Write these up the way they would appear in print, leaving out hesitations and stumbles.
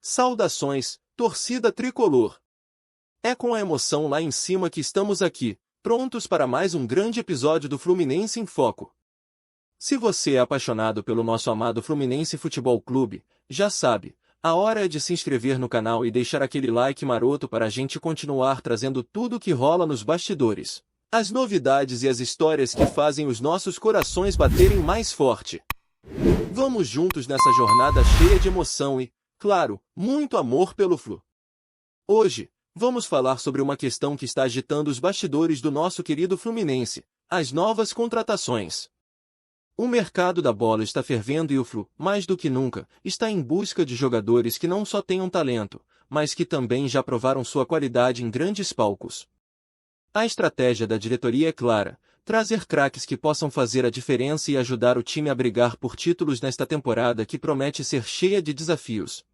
Saudações, torcida tricolor! É com a emoção lá em cima que estamos aqui, prontos para mais um grande episódio do Fluminense em Foco. Se você é apaixonado pelo nosso amado Fluminense Futebol Clube, já sabe, a hora é de se inscrever no canal e deixar aquele like maroto para a gente continuar trazendo tudo o que rola nos bastidores. As novidades e as histórias que fazem os nossos corações baterem mais forte. Vamos juntos nessa jornada cheia de emoção e, claro, muito amor pelo Flu. Hoje, vamos falar sobre uma questão que está agitando os bastidores do nosso querido Fluminense, as novas contratações. O mercado da bola está fervendo e o Flu, mais do que nunca, está em busca de jogadores que não só tenham talento, mas que também já provaram sua qualidade em grandes palcos. A estratégia da diretoria é clara: trazer craques que possam fazer a diferença e ajudar o time a brigar por títulos nesta temporada que promete ser cheia de desafios.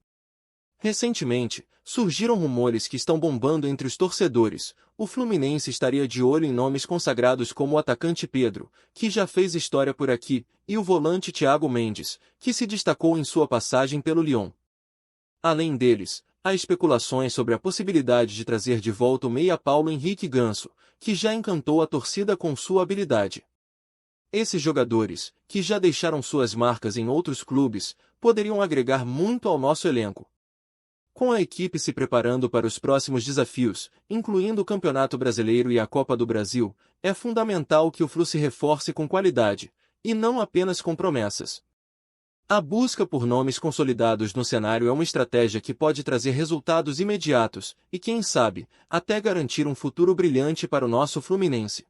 Recentemente, surgiram rumores que estão bombando entre os torcedores. O Fluminense estaria de olho em nomes consagrados como o atacante Pedro, que já fez história por aqui, e o volante Thiago Mendes, que se destacou em sua passagem pelo Lyon. Além deles, há especulações sobre a possibilidade de trazer de volta o meia Paulo Henrique Ganso, que já encantou a torcida com sua habilidade. Esses jogadores, que já deixaram suas marcas em outros clubes, poderiam agregar muito ao nosso elenco. Com a equipe se preparando para os próximos desafios, incluindo o Campeonato Brasileiro e a Copa do Brasil, é fundamental que o Flu se reforce com qualidade, e não apenas com promessas. A busca por nomes consolidados no cenário é uma estratégia que pode trazer resultados imediatos e, quem sabe, até garantir um futuro brilhante para o nosso Fluminense.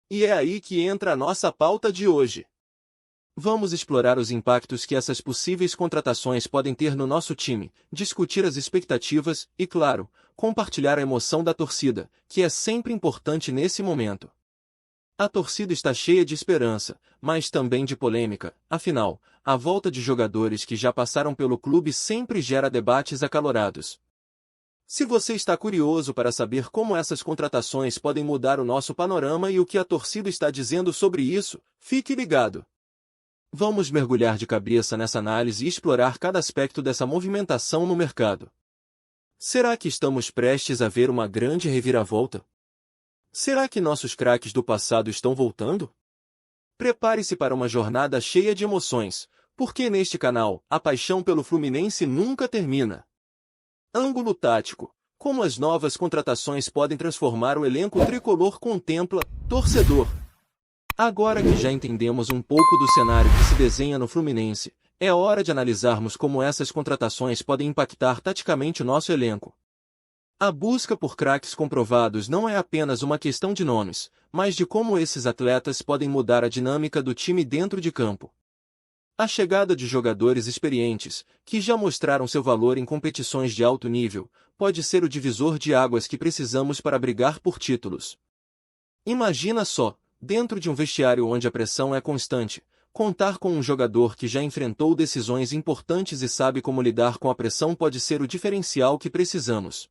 E é aí que entra a nossa pauta de hoje. Vamos explorar os impactos que essas possíveis contratações podem ter no nosso time, discutir as expectativas e, claro, compartilhar a emoção da torcida, que é sempre importante nesse momento. A torcida está cheia de esperança, mas também de polêmica, afinal, a volta de jogadores que já passaram pelo clube sempre gera debates acalorados. Se você está curioso para saber como essas contratações podem mudar o nosso panorama e o que a torcida está dizendo sobre isso, fique ligado. Vamos mergulhar de cabeça nessa análise e explorar cada aspecto dessa movimentação no mercado. Será que estamos prestes a ver uma grande reviravolta? Será que nossos craques do passado estão voltando? Prepare-se para uma jornada cheia de emoções, porque neste canal, a paixão pelo Fluminense nunca termina. Ângulo tático: como as novas contratações podem transformar o elenco tricolor. Contempla, torcedor. Agora que já entendemos um pouco do cenário que se desenha no Fluminense, é hora de analisarmos como essas contratações podem impactar taticamente o nosso elenco. A busca por craques comprovados não é apenas uma questão de nomes, mas de como esses atletas podem mudar a dinâmica do time dentro de campo. A chegada de jogadores experientes, que já mostraram seu valor em competições de alto nível, pode ser o divisor de águas que precisamos para brigar por títulos. Imagina só, dentro de um vestiário onde a pressão é constante, contar com um jogador que já enfrentou decisões importantes e sabe como lidar com a pressão pode ser o diferencial que precisamos.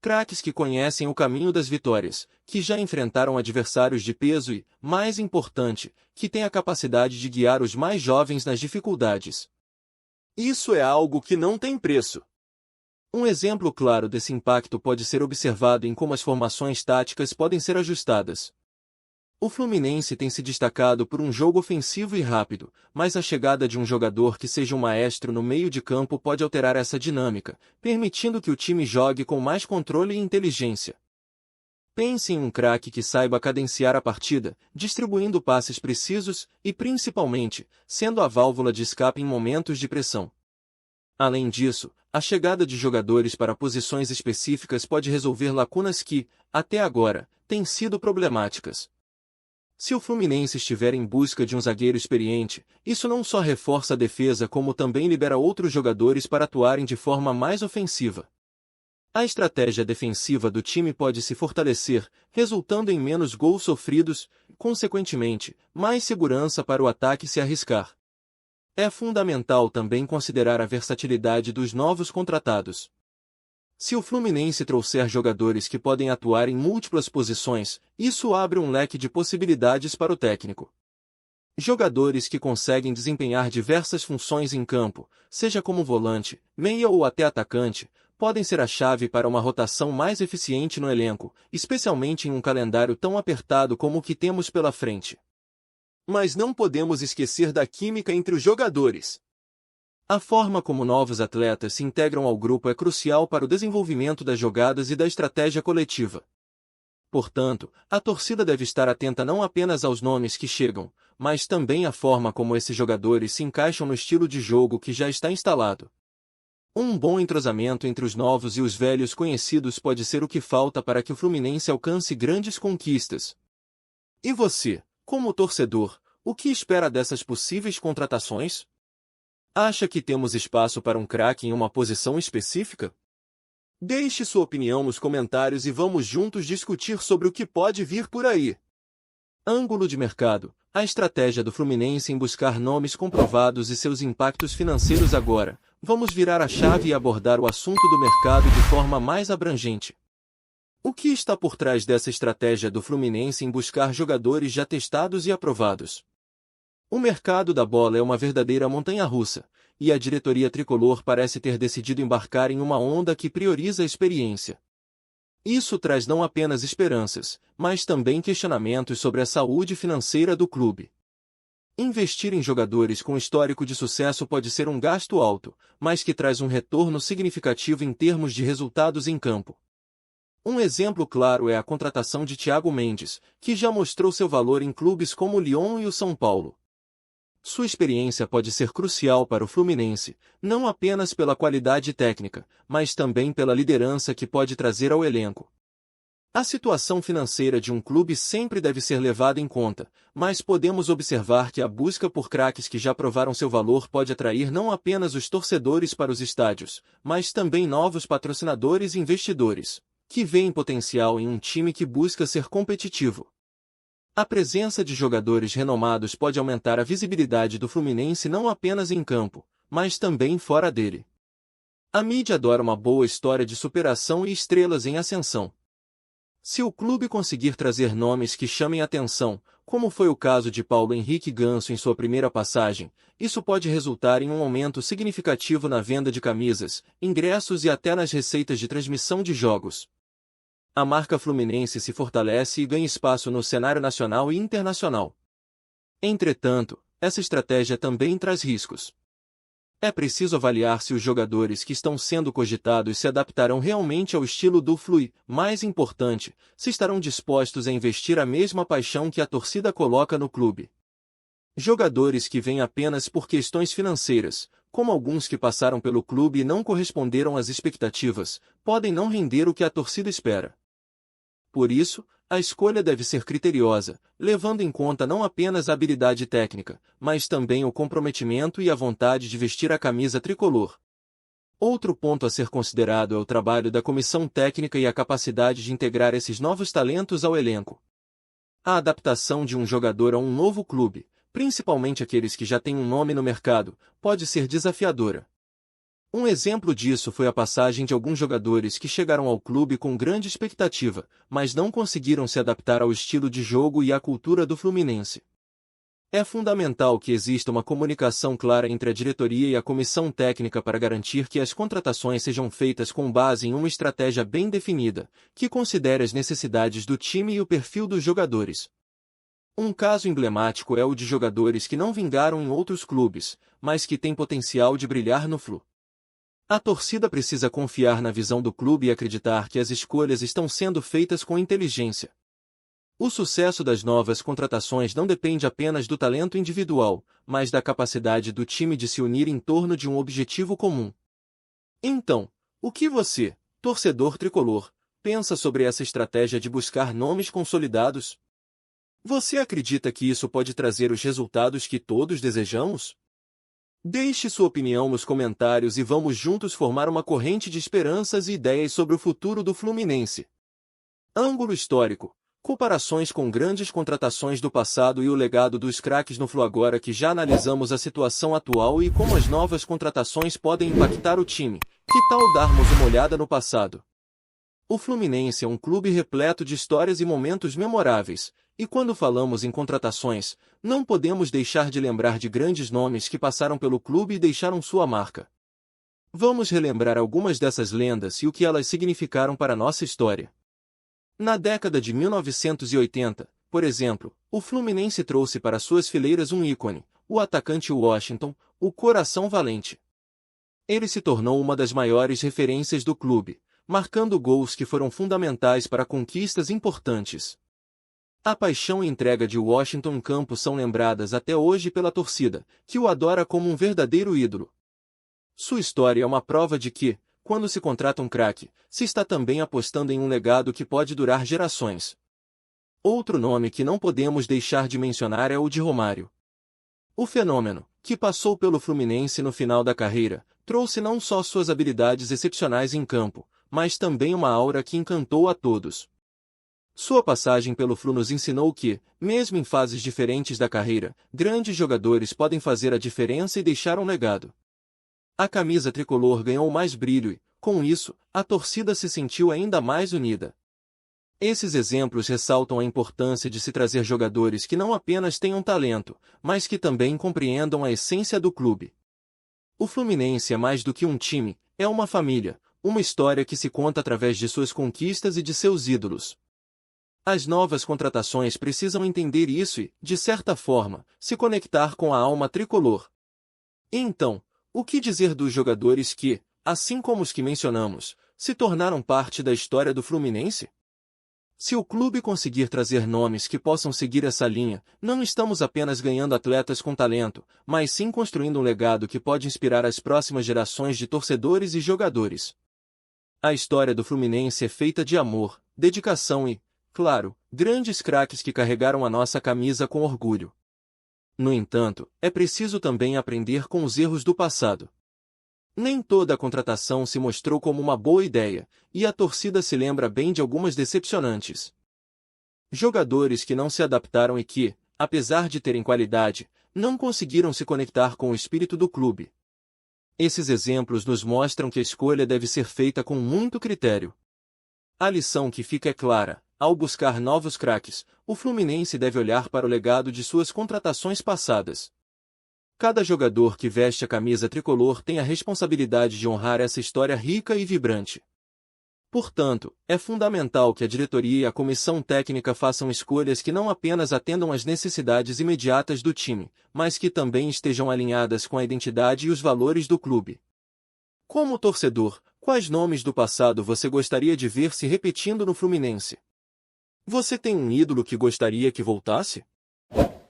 Craques que conhecem o caminho das vitórias, que já enfrentaram adversários de peso e, mais importante, que têm a capacidade de guiar os mais jovens nas dificuldades. Isso é algo que não tem preço. Um exemplo claro desse impacto pode ser observado em como as formações táticas podem ser ajustadas. O Fluminense tem se destacado por um jogo ofensivo e rápido, mas a chegada de um jogador que seja um maestro no meio de campo pode alterar essa dinâmica, permitindo que o time jogue com mais controle e inteligência. Pense em um craque que saiba cadenciar a partida, distribuindo passes precisos e, principalmente, sendo a válvula de escape em momentos de pressão. Além disso, a chegada de jogadores para posições específicas pode resolver lacunas que, até agora, têm sido problemáticas. Se o Fluminense estiver em busca de um zagueiro experiente, isso não só reforça a defesa como também libera outros jogadores para atuarem de forma mais ofensiva. A estratégia defensiva do time pode se fortalecer, resultando em menos gols sofridos, consequentemente, mais segurança para o ataque se arriscar. É fundamental também considerar a versatilidade dos novos contratados. Se o Fluminense trouxer jogadores que podem atuar em múltiplas posições, isso abre um leque de possibilidades para o técnico. Jogadores que conseguem desempenhar diversas funções em campo, seja como volante, meia ou até atacante, podem ser a chave para uma rotação mais eficiente no elenco, especialmente em um calendário tão apertado como o que temos pela frente. Mas não podemos esquecer da química entre os jogadores. A forma como novos atletas se integram ao grupo é crucial para o desenvolvimento das jogadas e da estratégia coletiva. Portanto, a torcida deve estar atenta não apenas aos nomes que chegam, mas também à forma como esses jogadores se encaixam no estilo de jogo que já está instalado. Um bom entrosamento entre os novos e os velhos conhecidos pode ser o que falta para que o Fluminense alcance grandes conquistas. E você, como torcedor, o que espera dessas possíveis contratações? Acha que temos espaço para um craque em uma posição específica? Deixe sua opinião nos comentários e vamos juntos discutir sobre o que pode vir por aí. Ângulo de mercado: a estratégia do Fluminense em buscar nomes comprovados e seus impactos financeiros. Agora, vamos virar a chave e abordar o assunto do mercado de forma mais abrangente. O que está por trás dessa estratégia do Fluminense em buscar jogadores já testados e aprovados? O mercado da bola é uma verdadeira montanha-russa, e a diretoria tricolor parece ter decidido embarcar em uma onda que prioriza a experiência. Isso traz não apenas esperanças, mas também questionamentos sobre a saúde financeira do clube. Investir em jogadores com histórico de sucesso pode ser um gasto alto, mas que traz um retorno significativo em termos de resultados em campo. Um exemplo claro é a contratação de Thiago Mendes, que já mostrou seu valor em clubes como o Lyon e o São Paulo. Sua experiência pode ser crucial para o Fluminense, não apenas pela qualidade técnica, mas também pela liderança que pode trazer ao elenco. A situação financeira de um clube sempre deve ser levada em conta, mas podemos observar que a busca por craques que já provaram seu valor pode atrair não apenas os torcedores para os estádios, mas também novos patrocinadores e investidores, que veem potencial em um time que busca ser competitivo. A presença de jogadores renomados pode aumentar a visibilidade do Fluminense não apenas em campo, mas também fora dele. A mídia adora uma boa história de superação e estrelas em ascensão. Se o clube conseguir trazer nomes que chamem atenção, como foi o caso de Paulo Henrique Ganso em sua primeira passagem, isso pode resultar em um aumento significativo na venda de camisas, ingressos e até nas receitas de transmissão de jogos. A marca Fluminense se fortalece e ganha espaço no cenário nacional e internacional. Entretanto, essa estratégia também traz riscos. É preciso avaliar se os jogadores que estão sendo cogitados se adaptarão realmente ao estilo do Flu, mais importante, se estarão dispostos a investir a mesma paixão que a torcida coloca no clube. Jogadores que vêm apenas por questões financeiras, como alguns que passaram pelo clube e não corresponderam às expectativas, podem não render o que a torcida espera. Por isso, a escolha deve ser criteriosa, levando em conta não apenas a habilidade técnica, mas também o comprometimento e a vontade de vestir a camisa tricolor. Outro ponto a ser considerado é o trabalho da comissão técnica e a capacidade de integrar esses novos talentos ao elenco. A adaptação de um jogador a um novo clube, principalmente aqueles que já têm um nome no mercado, pode ser desafiadora. Um exemplo disso foi a passagem de alguns jogadores que chegaram ao clube com grande expectativa, mas não conseguiram se adaptar ao estilo de jogo e à cultura do Fluminense. É fundamental que exista uma comunicação clara entre a diretoria e a comissão técnica para garantir que as contratações sejam feitas com base em uma estratégia bem definida, que considere as necessidades do time e o perfil dos jogadores. Um caso emblemático é o de jogadores que não vingaram em outros clubes, mas que têm potencial de brilhar no Flu. A torcida precisa confiar na visão do clube e acreditar que as escolhas estão sendo feitas com inteligência. O sucesso das novas contratações não depende apenas do talento individual, mas da capacidade do time de se unir em torno de um objetivo comum. Então, o que você, torcedor tricolor, pensa sobre essa estratégia de buscar nomes consolidados? Você acredita que isso pode trazer os resultados que todos desejamos? Deixe sua opinião nos comentários e vamos juntos formar uma corrente de esperanças e ideias sobre o futuro do Fluminense. Ângulo histórico: comparações com grandes contratações do passado e o legado dos craques no Flu. Agora que já analisamos a situação atual e como as novas contratações podem impactar o time, que tal darmos uma olhada no passado? O Fluminense é um clube repleto de histórias e momentos memoráveis, E quando falamos em contratações, não podemos deixar de lembrar de grandes nomes que passaram pelo clube e deixaram sua marca. Vamos relembrar algumas dessas lendas e o que elas significaram para nossa história. Na década de 1980, por exemplo, o Fluminense trouxe para suas fileiras um ícone, o atacante Washington, o Coração Valente. Ele se tornou uma das maiores referências do clube, marcando gols que foram fundamentais para conquistas importantes. A paixão e entrega de Washington em campo são lembradas até hoje pela torcida, que o adora como um verdadeiro ídolo. Sua história é uma prova de que, quando se contrata um craque, se está também apostando em um legado que pode durar gerações. Outro nome que não podemos deixar de mencionar é o de Romário. O fenômeno, que passou pelo Fluminense no final da carreira, trouxe não só suas habilidades excepcionais em campo, mas também uma aura que encantou a todos. Sua passagem pelo Flu nos ensinou que, mesmo em fases diferentes da carreira, grandes jogadores podem fazer a diferença e deixar um legado. A camisa tricolor ganhou mais brilho e, com isso, a torcida se sentiu ainda mais unida. Esses exemplos ressaltam a importância de se trazer jogadores que não apenas tenham talento, mas que também compreendam a essência do clube. O Fluminense é mais do que um time, é uma família, uma história que se conta através de suas conquistas e de seus ídolos. As novas contratações precisam entender isso e, de certa forma, se conectar com a alma tricolor. E então, o que dizer dos jogadores que, assim como os que mencionamos, se tornaram parte da história do Fluminense? Se o clube conseguir trazer nomes que possam seguir essa linha, não estamos apenas ganhando atletas com talento, mas sim construindo um legado que pode inspirar as próximas gerações de torcedores e jogadores. A história do Fluminense é feita de amor, dedicação e, claro, grandes craques que carregaram a nossa camisa com orgulho. No entanto, é preciso também aprender com os erros do passado. Nem toda a contratação se mostrou como uma boa ideia, e a torcida se lembra bem de algumas decepcionantes. Jogadores que não se adaptaram e que, apesar de terem qualidade, não conseguiram se conectar com o espírito do clube. Esses exemplos nos mostram que a escolha deve ser feita com muito critério. A lição que fica é clara: ao buscar novos craques, o Fluminense deve olhar para o legado de suas contratações passadas. Cada jogador que veste a camisa tricolor tem a responsabilidade de honrar essa história rica e vibrante. Portanto, é fundamental que a diretoria e a comissão técnica façam escolhas que não apenas atendam às necessidades imediatas do time, mas que também estejam alinhadas com a identidade e os valores do clube. Como torcedor, quais nomes do passado você gostaria de ver se repetindo no Fluminense? Você tem um ídolo que gostaria que voltasse?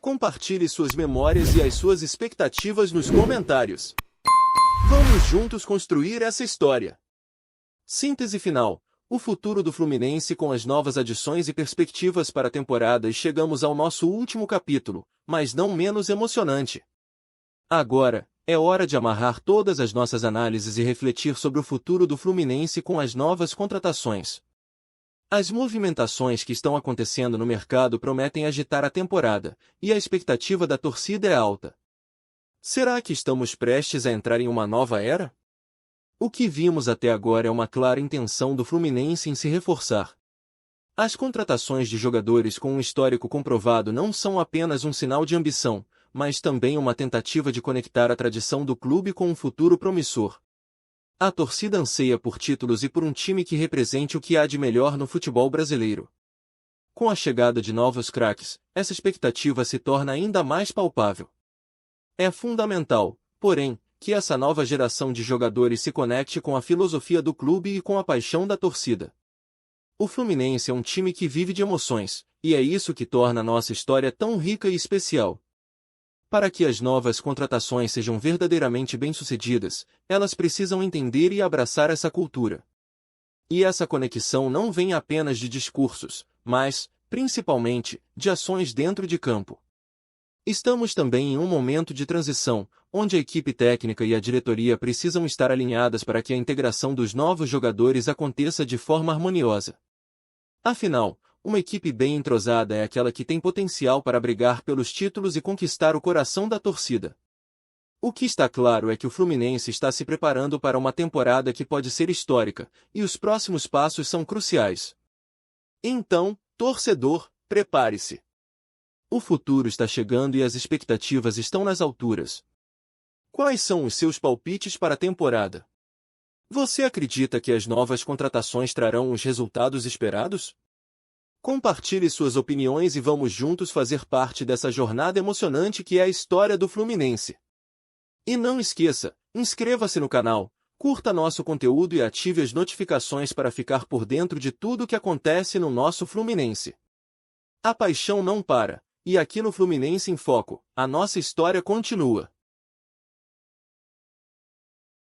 Compartilhe suas memórias e as suas expectativas nos comentários. Vamos juntos construir essa história. Síntese final: o futuro do Fluminense com as novas adições e perspectivas para a temporada, e chegamos ao nosso último capítulo, mas não menos emocionante. Agora, é hora de amarrar todas as nossas análises e refletir sobre o futuro do Fluminense com as novas contratações. As movimentações que estão acontecendo no mercado prometem agitar a temporada, e a expectativa da torcida é alta. Será que estamos prestes a entrar em uma nova era? O que vimos até agora é uma clara intenção do Fluminense em se reforçar. As contratações de jogadores com um histórico comprovado não são apenas um sinal de ambição, mas também uma tentativa de conectar a tradição do clube com um futuro promissor. A torcida anseia por títulos e por um time que represente o que há de melhor no futebol brasileiro. Com a chegada de novos craques, essa expectativa se torna ainda mais palpável. É fundamental, porém, que essa nova geração de jogadores se conecte com a filosofia do clube e com a paixão da torcida. O Fluminense é um time que vive de emoções, e é isso que torna a nossa história tão rica e especial. Para que as novas contratações sejam verdadeiramente bem-sucedidas, elas precisam entender e abraçar essa cultura. E essa conexão não vem apenas de discursos, mas, principalmente, de ações dentro de campo. Estamos também em um momento de transição, onde a equipe técnica e a diretoria precisam estar alinhadas para que a integração dos novos jogadores aconteça de forma harmoniosa. Afinal, uma equipe bem entrosada é aquela que tem potencial para brigar pelos títulos e conquistar o coração da torcida. O que está claro é que o Fluminense está se preparando para uma temporada que pode ser histórica, e os próximos passos são cruciais. Então, torcedor, prepare-se. O futuro está chegando e as expectativas estão nas alturas. Quais são os seus palpites para a temporada? Você acredita que as novas contratações trarão os resultados esperados? Compartilhe suas opiniões e vamos juntos fazer parte dessa jornada emocionante que é a história do Fluminense. E não esqueça, inscreva-se no canal, curta nosso conteúdo e ative as notificações para ficar por dentro de tudo o que acontece no nosso Fluminense. A paixão não para, e aqui no Fluminense em Foco, a nossa história continua.